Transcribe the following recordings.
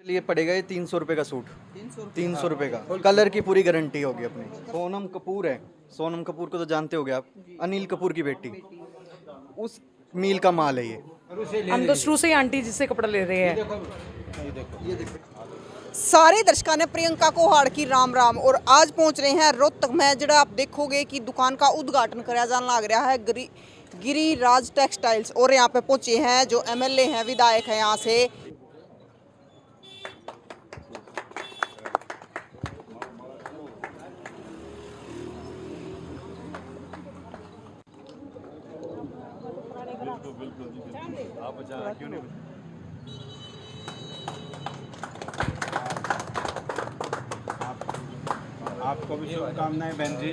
लिए पड़ेगा ये 300 रुपये का सूट। 300 रुपये का, कलर की पूरी गारंटी होगी अपनी। सोनम कपूर है, सोनम कपूर को तो जानते होगे आप, अनिल कपूर की बेटी, उस मील का माल है ये। हम तो शुरू से ही आंटी जिससे कपड़ा ले रहे हैं। ये देखो सारे दर्शकों ने प्रियंका कोहाड़ की राम राम और आज पहुंच रहे हैं रोहतक में, जड़ा आप देखोगे कि दुकान का उद्घाटन कराया जाने लग रहा है गिरिराज टेक्सटाइल्स, और यहाँ पे पहुंचे हैं जो एमएलए हैं, विधायक हैं यहाँ से। आपको भी शुभकामनाएं बहन जी,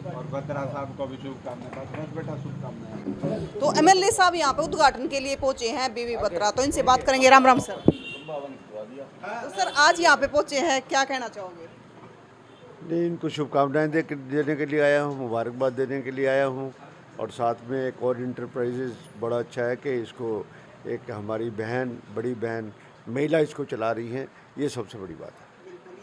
और बत्रा साहब को भी शुभकामनाएं। बस बेटा शुभकामनाएं। तो एमएलए साहब यहाँ पे उद्घाटन के लिए पहुंचे हैं, बीवी बत्रा, तो इनसे बात करेंगे। राम राम सर। तो सर आज यहाँ पे पहुंचे हैं, क्या कहना चाहोगे? नहीं, इनको शुभकामनाएं देने के लिए आया हूँ, मुबारकबाद देने के लिए आया हूँ। और साथ में एक और इंटरप्राइजेज बड़ा अच्छा है कि इसको एक हमारी बहन, बड़ी बहन महिला इसको चला रही हैं, ये सबसे बड़ी बात है।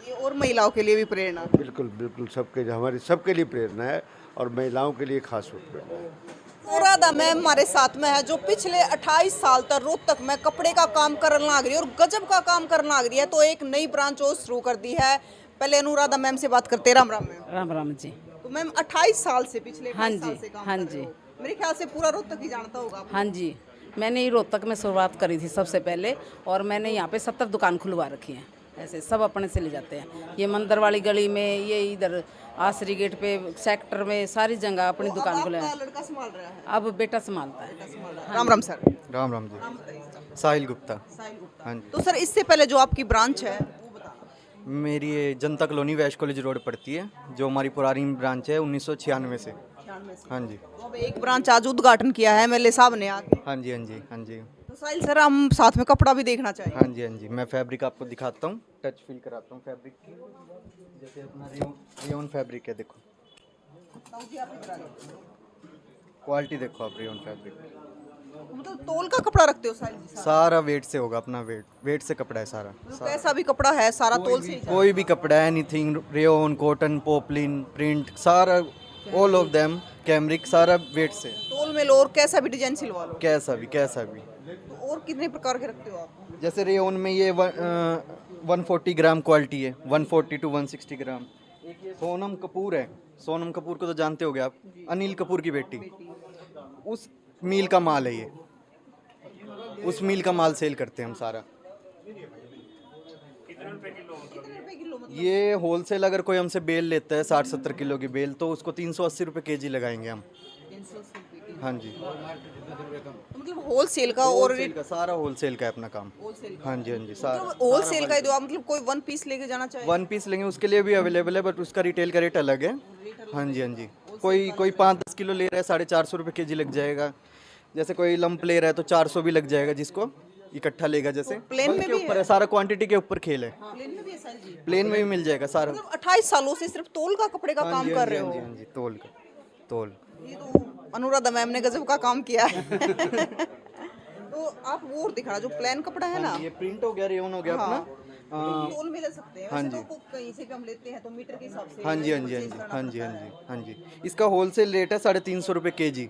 ये और महिलाओं के लिए भी प्रेरणा। बिल्कुल बिल्कुल, सबके हमारे सबके लिए प्रेरणा है, और महिलाओं के लिए खास प्रेरणा है। राधा मैम हमारे साथ में है, जो पिछले 28 साल तक रोहतक में कपड़े का काम करने लग रही है और गजब का काम करने लग रही है, तो एक नई ब्रांच और शुरू कर दी है। पहले अनुराधा मैम से बात करते हैं। राम राम मैम। राम राम जी। तो मैम 28 साल से, पिछले 28 हाँ साल जी, से काम हाँ कर रहे जी। हो। मेरे ख्याल से पूरा रोहतक ही जानता होगा आपको। हाँ जी, मैंने ही रोहतक में शुरुआत करी थी सबसे पहले, और मैंने यहाँ पे 70 दुकान खुलवा रखी हैं। ऐसे सब अपने से ले जाते हैं। ये मंदिर वाली गली में, ये इधर आसरी गेट पे, सेक्टर में, सारी जगह अपनी तो दुकान अब खुले आपका हैं। लड़का संभाल रहा है। अब बेटा संभालता है। राम राम सर। राम राम जी। साहिल गुप्ता। साहिल गुप्ता। हाँ जी। तो सर इससे पहले जो आपकी ब्रांच है वो बता। मेरी ये जनता कॉलोनी वैश कॉलेज रोड पड़ती है, जो हमारी पुरानी ब्रांच है 1996 से। हाँ जी। तो अब एक ब्रांच आज उद्घाटन किया है एमएलए साहब ने आके। हाँ जी, हाँ जी, हाँ जी। तो साहिल सर, हम साथ में कपड़ा भी देखना चाहिए। हाँ जी, हाँ जी। मैं फैब्रिक आपको दिखाता हूँ, टच फील कराता हूँ फैब्रिक की। जैसे अपना रेयन फैब्रिक है, देखो क्वालिटी देखो आप, रेयन फैब्रिक मतलब तोल का कपड़ा रखते हो साहिल जी? सारा वेट से होगा, अपना वेट से कपड़ा है सारा। मतलब कैसा भी कपड़ा है सारा तोल से ही जाता है। कोई भी कपड़ा है, anything, rayon, cotton, poplin, print, सारा ऑल ऑफ देम, कैमरिक, सारा वेट से। तोल में लो और कैसा भी डिजाइन सिलवा लो। कैसा भी, कैसा भी। तो और कितने प्रकार के रखते हो आप? जैसे रेयन में ये 140 ग्राम क्वालिटी है, 140 to 160 ग्राम। एक ये सोनम कपूर है, सोनम कपूर को तो जानते होगे आप, अनिल कपूर की बेटी, उस मील का माल है ये। उस मील का माल सेल करते हैं हम सारा। ये होलसेल अगर कोई हमसे बेल लेता है 60-70 किलो की बेल, तो उसको 380 रुपये केजी लगाएंगे हम। हाँ जी। तो मतलब होलसेल का और होलसेल का, सारा होलसेल का है अपना काम। हाँ जी, हाँ जी, सारा। मतलब होलसेल का ही दो आप, मतलब कोई वन पीस लेके जाना चाहिए। 1 पीस लेंगे उसके लिए भी अवेलेबल है, बट उसका रिटेल का रेट अलग है। हाँ जी, हाँ जी। कोई 5-10 किलो ले रहा है, 450 रुपये केजी लग जाएगा। जैसे कोई लंप ले रहा है तो 400 भी लग जाएगा, जिसको इकट्ठा लेगा। जैसे प्लेन में के भी ऊपर है, सारा क्वांटिटी के ऊपर खेल है। प्लेन में भी है साहिल जी? प्लेन में भी मिल जाएगा सारा। मतलब 28 सालों से सिर्फ तोल का कपड़े का हाँ काम जी, कर हाँ रहे जी, हो। हाँ जी, हाँ जी, तोल का, तोल। ये तो अनुराधा मैम ने गजब का काम किया है। तो आप वो और दिखा, जो प्लेन कपड़ा है ना, ये प्रिंट हो गया, रेयन हो गया अपना। तोल में ले सकते हैं। हाँ वैसे जी। तो कहीं से भी हम लेते हैं तो मीटर के हिसाब से। हाँ जी, हाँ जी, हाँ जी, हाँ जी, हाँ जी, हाँ जी। इसका होलसेल रेट है 350 रुपये केजी।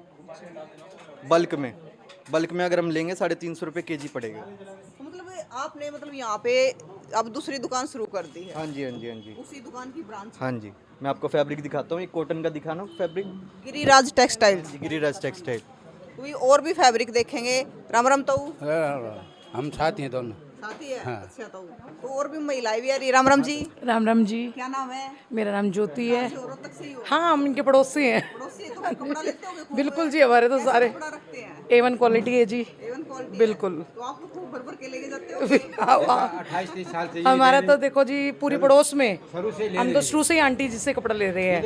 बल्क में अगर हम लेंगे 350 रुपये केजी पड़ेगा। तो मतलब आपने मतलब यहाँ पे अब दूसरी दुकान शुरू कर दी है? हाँ जी, हाँ जी, हाँ जी, उसी दुकान की ब्रांच। हाँ जी। मैं आपको फैब्रिक दिखाता हूँ, एक कॉटन का दिखाना fabric, Giriraj textiles. Giriraj textile. कोई और भी फैब्रिक देखेंगे। राम राम ताऊ। हम साथ हैं दोनों। साथी है? अच्छा ताऊ। तो और भी महिलाएं भी आ रही है। राम राम जी। राम राम जी। क्या नाम है? मेरा नाम ज्योति है। रोहतक से ही हो? हाँ, हम इनके पड़ोसी हैं। पड़ोसी तो कपड़ा लेते होगे खूब? बिल्कुल जी, हमारे तो कैसा सारे कपड़ा रखते हैं? A1 क्वालिटी है जी। Avon quality. बिल्कुल। तो आप तो खूब भर भर के लेके जाते हो? 28-30 साल से हमारा तो देखो जी पूरी पड़ोस में, शुरू से हम तो शुरू से ही आंटी जिससे कपड़ा ले रहे हैं।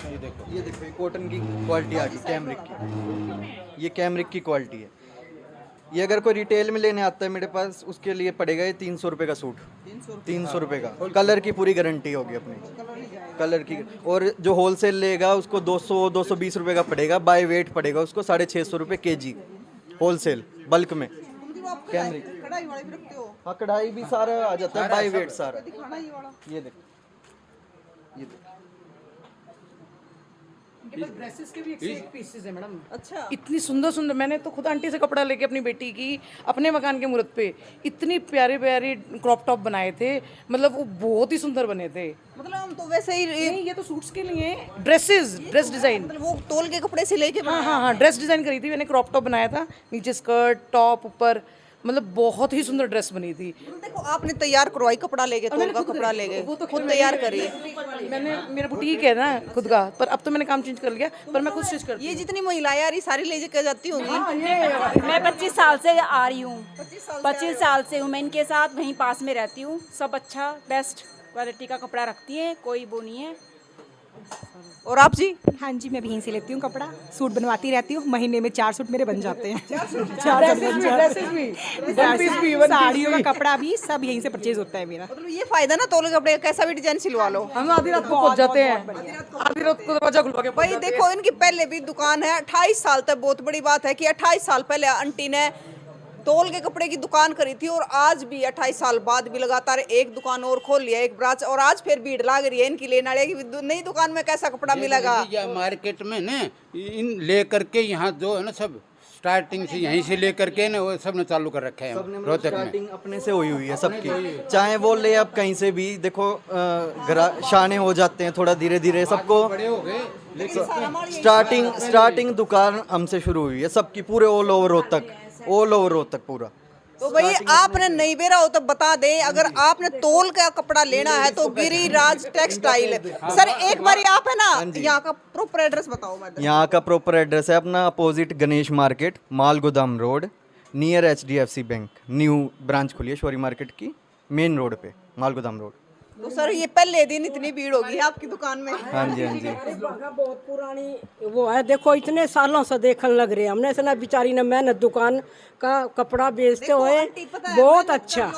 ये देखो, ये कॉटन की क्वालिटी आ गई, कैमरिक की। ये कैमरिक की क्वालिटी है। ये अगर कोई रिटेल में लेने आता है मेरे पास, उसके लिए पड़ेगा ये 300 रुपये का सूट। 300 रुपये का, कलर की पूरी गारंटी होगी अपनी, कलर की। और जो होलसेल लेगा उसको 200-220 रुपये का पड़ेगा, बाय वेट पड़ेगा उसको 650 रुपये केजी, होलसेल बल्क में। कैमरिक कढ़ाई वाले भी रखते हो? हाँ कढ़ाई भी सारा आ जाता है, बाई वेट सारा। दिखाना ये वाला। ये देखो, ये देखो, ड्रेसेस के भी एक से एक पीसेस है मैडम। अच्छा, इतनी सुंदर सुंदर, मैंने तो खुद आंटी से कपड़ा लेके अपनी बेटी की अपने मकान के मुहूर्त पे इतनी प्यारे प्यारे क्रॉप टॉप बनाए थे, मतलब वो बहुत ही सुंदर बने थे। मतलब हम तो वैसे ही नहीं, ये तो सूट्स के लिए ड्रेसेस, ड्रेस डिजाइन। मतलब वो तोल के कपड़े से लेके हाँ हाँ हाँ, ड्रेस डिजाइन करी थी मैंने, क्रॉप टॉप बनाया था, नीचे स्कर्ट टॉप ऊपर, मतलब बहुत ही सुंदर ड्रेस बनी थी। देखो आपने तैयार करवाई, कपड़ा लेके, तोल का कपड़ा लेके, वो तो खुद तैयार करी। मैंने, मेरा बुटीक है ना खुद का, पर अब तो मैंने काम चेंज कर लिया, पर मैं खुद स्टिच करती ये जितनी महिलाएं आ रही सारी ले के जाती होंगी। मैं 25 साल से आ रही हूँ, 25 साल से हूँ मैं इनके साथ, वहीं पास में रहती हूँ। सब अच्छा बेस्ट क्वालिटी का कपड़ा रखती हैं, कोई वो नहीं है। और आप जी? हाँ जी, मैं भी यहीं से लेती हूँ कपड़ा, सूट बनवाती रहती हूँ, महीने में 4 सूट मेरे बन जाते हैं। 4 सूट बन जाते हैं। साड़ियों का कपड़ा भी सब यहीं से परचेज होता है मेरा। मतलब ये फायदा ना, तोल के कपड़े का कैसा भी डिजाइन सिलवा लो। हम आधी रात को पहुंच जाते हैं, आधी रात को दरवाजा खुलवा के भाई देखो इनकी पहले भी दुकान है, 28 साल तक, बहुत बड़ी बात है कि 28 साल पहले आंटी ने तोल के कपड़े की दुकान करी थी, और आज भी 28 साल बाद भी लगातार एक दुकान और खोल लिया, एक ब्रांच, और आज फिर भीड़ लाग रही है इनकी लेने वाले की नई दुकान में कैसा कपड़ा मिलेगा। मार्केट में ना इन लेकर के यहाँ जो है ना सब स्टार्टिंग से यहीं से लेकर के ना वो सब ने चालू कर रखा है रोहतक में। स्टार्टिंग अपने से हुई हुई है सबकी, चाहे वो ले अब कहीं से भी। देखो शाने हो जाते हैं थोड़ा धीरे धीरे सबको। बड़े हो गए स्टार्टिंग दुकान हमसे शुरू हुई है सबकी, पूरे all over Rohtak, all over Rohtak पूरा। तो भाई आपने नहीं बेरा हो तो बता दे, अगर आपने तोल का कपड़ा लेना है तो गिरिराज टेक्सटाइल। सर एक बार आप है ना यहाँ का प्रॉपर एड्रेस बताओ। मैडम यहाँ का प्रॉपर एड्रेस है अपना अपोजिट गणेश मार्केट, माल गोदाम road, near HDFC bank, new branch खुली है शोरी मार्केट की, मेन रोड पे, माल गोदाम रोड। तो सर ये पहले दिन इतनी भीड़ होगी आपकी दुकान में? हाँ जी, हाँ जी। बहुत पुरानी वो है, देखो इतने सालों से देखने लग रहे हैं हमने से ना, बेचारी ने मेहनत दुकान का कपड़ा बेचते हुए बहुत अच्छा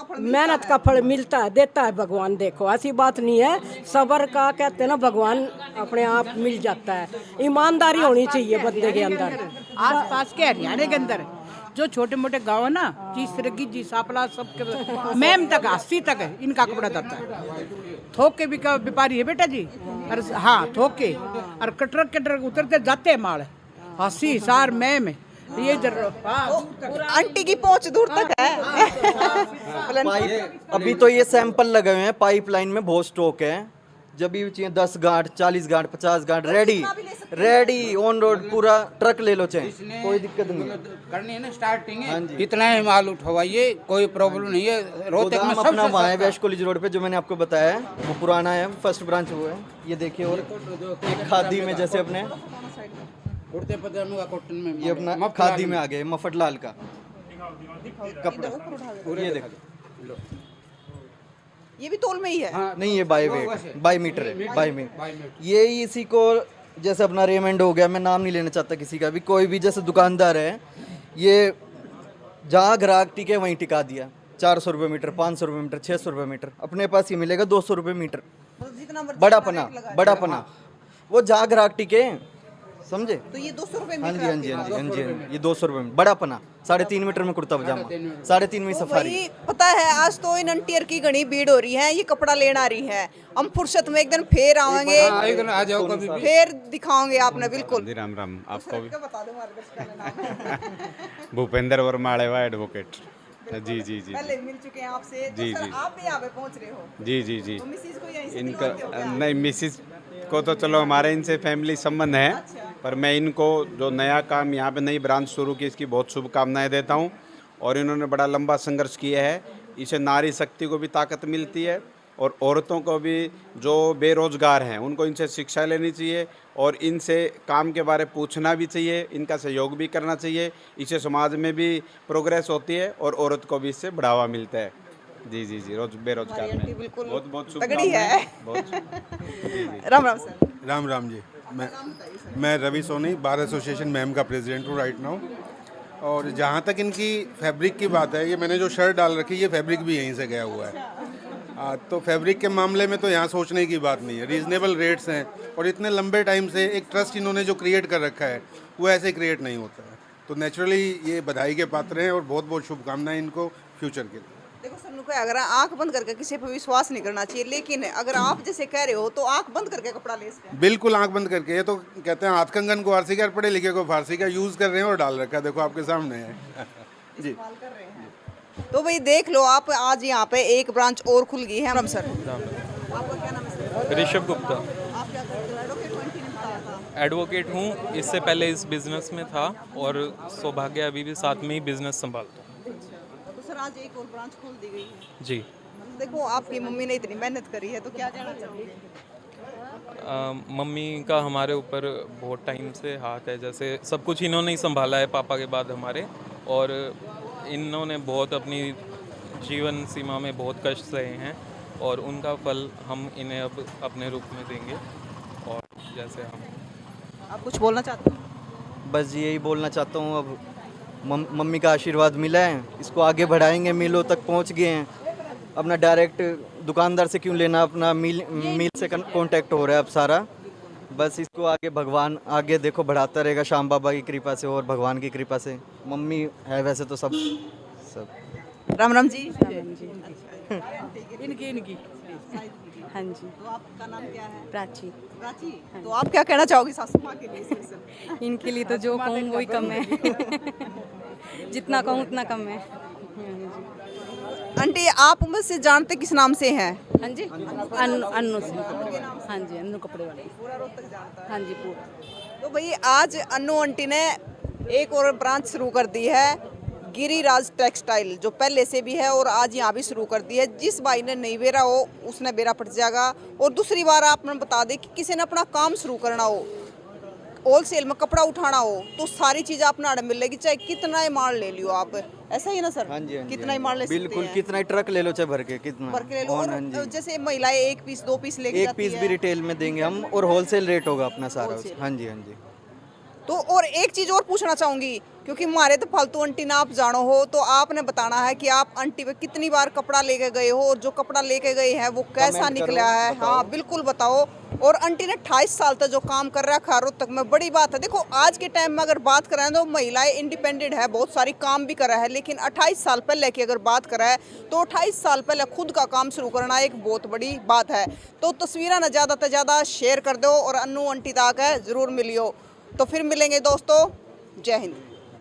मेहनत का फल मिलता है, देता है भगवान। देखो ऐसी बात नहीं है, सबर का कहते हैं ना, भगवान अपने आप मिल जाता है। ईमानदारी होनी चाहिए बंदे के अंदर। आस पास के हरियाणा के अंदर जो छोटे मोटे गाँव है ना, जी जी सापला सबके मैम तक 80 तक है इनका कपड़ा जाता है। थोक के भी व्यापारी है बेटा जी, और हाँ थोक के, और कटर उतरते जाते हैं माल 80 सार मैम ये आंटी की पहुंच दूर तक है। पाइप अभी तो ये सैंपल लगे हुए हैं, पाइपलाइन में बहुत स्टॉक है। जब भी चाहिए 10 गांठ, 40 गांठ, 50 गांठ रेडी ऑन रोड, पूरा ट्रक ले लो चाहे, कोई दिक्कत नहीं है। करनी है ना स्टार्टिंग है, इतना ही माल उठवाइए, कोई प्रॉब्लम नहीं है। रोहतक में अपना वहाँ है वेस्ट कॉलेज रोड पे, जो मैंने आपको बताया है वो पुराना है, फर्स्ट ब्रांच वो है। ये देखिए, और एक खादी में जैसे अपने कुर्ते पजामे का कॉटन में, ये अपना खादी में आ गए, मफट लाल का कपड़ा। ये देखो, ये भी तोल में ही है? नहीं ये बाई वेट, बाई मीटर है, बाई मीटर। ये इसी को जैसे अपना रेमंड हो गया, मैं नाम नहीं लेना चाहता किसी का भी, कोई भी जैसे दुकानदार है, ये जहाँ ग्राहक टिके वहीं टिका दिया। 400 रुपये मीटर, 500 रुपये मीटर, 600 रुपये मीटर। अपने पास ये मिलेगा 200 रुपये मीटर। बड़ा पना वो जहाँ ग्राहक टिके, समझे? तो ये 200 रुपये हाँ जी, हाँ जी, हाँ जी, हाँ जी, ये 200 रुपये में बड़ा पना, 3.5 मीटर में कुर्ता पजामा, 3.5 में सफारी। भाई पता है आज तो इन अंटियर की घनी भीड़ हो रही है, ये कपड़ा लेना रही है। हम फुर्सत में एक दिन फिर आएंगे, आ जाओ कभी भी। फिर दिखाओगे आपने। बिल्कुल राम राम, आपको भी बता दो मार्केट का नाम। भूपेंद्र वर्मा आलेवा एडवोकेट। जी जी जी पहले मिल चुके हैं आपसे। जी, तो सर जी। आप भी यहाँ पे पहुँच रहे हो? जी जी जी। तो मिसेज को यहीं से इनका दिखाते हो क्या? नहीं, मिसिस को तो चलो हमारे इनसे फैमिली संबंध है, पर मैं इनको जो नया काम यहाँ पे नई ब्रांच शुरू की, इसकी बहुत शुभकामनाएं देता हूँ। और इन्होंने बड़ा लंबा संघर्ष किया है, इसे नारी शक्ति को भी ताकत मिलती है, और औरतों को भी जो बेरोजगार हैं उनको इनसे शिक्षा लेनी चाहिए, और इनसे काम के बारे पूछना भी चाहिए, इनका सहयोग भी करना चाहिए। इससे समाज में भी प्रोग्रेस होती है और औरत को भी इससे बढ़ावा मिलता है। जी जी जी, रोज बेरोजगार में बिल्कुल बहुत बहुत तगड़ी है। बहुत राम राम सर। राम राम जी। मैं Ravi Soni, bar association ma'am का प्रेसिडेंट हूँ राइट नाउ। और जहाँ तक इनकी फैब्रिक की बात है, ये मैंने जो शर्ट डाल रखी है, ये फैब्रिक भी यहीं से गया हुआ है। तो फैब्रिक के मामले में तो यहाँ सोचने की बात नहीं है, रीज़नेबल रेट्स हैं, और इतने लंबे टाइम से एक ट्रस्ट इन्होंने जो क्रिएट कर रखा है वो ऐसे क्रिएट नहीं होता है। तो नेचुरली ये बधाई के पात्र हैं और बहुत बहुत शुभकामनाएं इनको फ्यूचर के लिए। देखो सन्नू को अगर आंख बंद करके किसी पर विश्वास नहीं करना चाहिए, लेकिन अगर आप जैसे कह रहे हो तो आंख बंद करके कपड़ा ले सकते हैं। बिल्कुल आंख बंद करके, ये तो कहते हैं हाथ कंगन को आरसी कर, पढ़े लिखे को फारसी का यूज़ कर रहे हैं और डाल रखा है, देखो आपके सामने है। जी कर रहे हैं तो भाई देख लो आप, आज यहाँ पे एक ब्रांच और खुल गई है। सर आपका क्या नाम है सर? ऋषभ गुप्ता, आप क्या करते हो? एडवोकेट हो? आंटी ने बताया था। एडवोकेट हूँ। इससे पहले इस बिज़नेस में था और सौभाग्य अभी भी साथ में ही बिज़नेस संभालता हूँ। तो सर आज एक और ब्रांच खोल दी गई है। जी। देखो आपकी मम्मी ने इतनी मेहनत करी है, तो क्या कहना चाहोगे? मम्मी का हमारे ऊपर बहुत टाइम से हाथ है, जैसे सब कुछ इन्होंने ही संभाला है पापा के बाद हमारे, और इन्होंने बहुत अपनी जीवन सीमा में बहुत कष्ट सहे हैं और उनका फल हम इन्हें अब अपने रूप में देंगे। और जैसे हम, आप कुछ बोलना चाहते हो? बस यही बोलना चाहता हूँ, अब मम्मी का आशीर्वाद मिला है, इसको आगे बढ़ाएंगे, मिलों तक पहुँच गए हैं। अपना डायरेक्ट दुकानदार से क्यों लेना, अपना मिल से कांटेक्ट हो रहा है अब सारा। बस इसको आगे भगवान आगे देखो बढ़ाता रहेगा, श्याम बाबा की कृपा से और भगवान की कृपा से। मम्मी है वैसे तो सब। राम राम जी। इनकी हाँ जी। तो आपका नाम क्या है? प्राची। प्राची, तो आप क्या कहना चाहोगी सासू माँ के लिए स्पेशल? इनके लिए तो जो कहूँ वही कम है। जितना कहूँ उतना कम है। आंटी आप मुझसे जानते किस नाम से हैं? हाँ जी, अन्नू से। हाँ जी, अन्नू कपड़े वाले। पूरा रोहतक जानता है। हाँ जी पूरा। तो भाई आज अन्नू आंटी ने एक और ब्रांच शुरू कर दी है, गिरिराज टेक्सटाइल, जो पहले से भी है और आज यहाँ भी शुरू कर दी है। जिस भाई ने नहीं बेरा हो उसने बेरा पट जाएगा। और दूसरी बार आपने बता दें कि किसी ने अपना काम शुरू करना हो, होलसेल में कपड़ा उठाना हो, तो सारी चीज़ आप नाड़ मिलेगी, चाहे कितना ही माल ले लियो आप। ऐसा ही ना सर? हाँ जी, हाँ जी, कितना ही माल ले सकते हैं। बिल्कुल, कितना ही ट्रक ले लो चाहे भर के, कितना भर के ले लो। हाँ और जी। जैसे महिलाएं 1 पीस 2 पीस लेके एक जाती पीस है। भी रिटेल में देंगे हम और होलसेल रेट होगा अपना सारा। Wholesale। हाँ जी, हाँ जी। तो और एक चीज़ और पूछना चाहूँगी, क्योंकि हमारे तो फालतू आंटी ना आप जानो हो, तो आपने बताना है कि आप आंटी पे कितनी बार कपड़ा लेके गए हो और जो कपड़ा लेके गए हैं वो कैसा कमेंट निकला करो, है। बताओ। हाँ बिल्कुल बताओ। और आंटी ने 28 साल तक जो काम कर रखा है रोहतक में, बड़ी बात है। देखो आज के टाइम में अगर बात करें तो महिलाएं इंडिपेंडेंट है, बहुत सारी काम भी कर रहा है, लेकिन 28 साल पहले की अगर बात करें तो 28 साल पहले खुद का काम शुरू करना एक बहुत बड़ी बात है। तो तस्वीरें न ज़्यादा से ज़्यादा शेयर कर दो और अन्नू आंटी तक है ज़रूर मिलियो। तो फिर मिलेंगे दोस्तों, जय हिंद।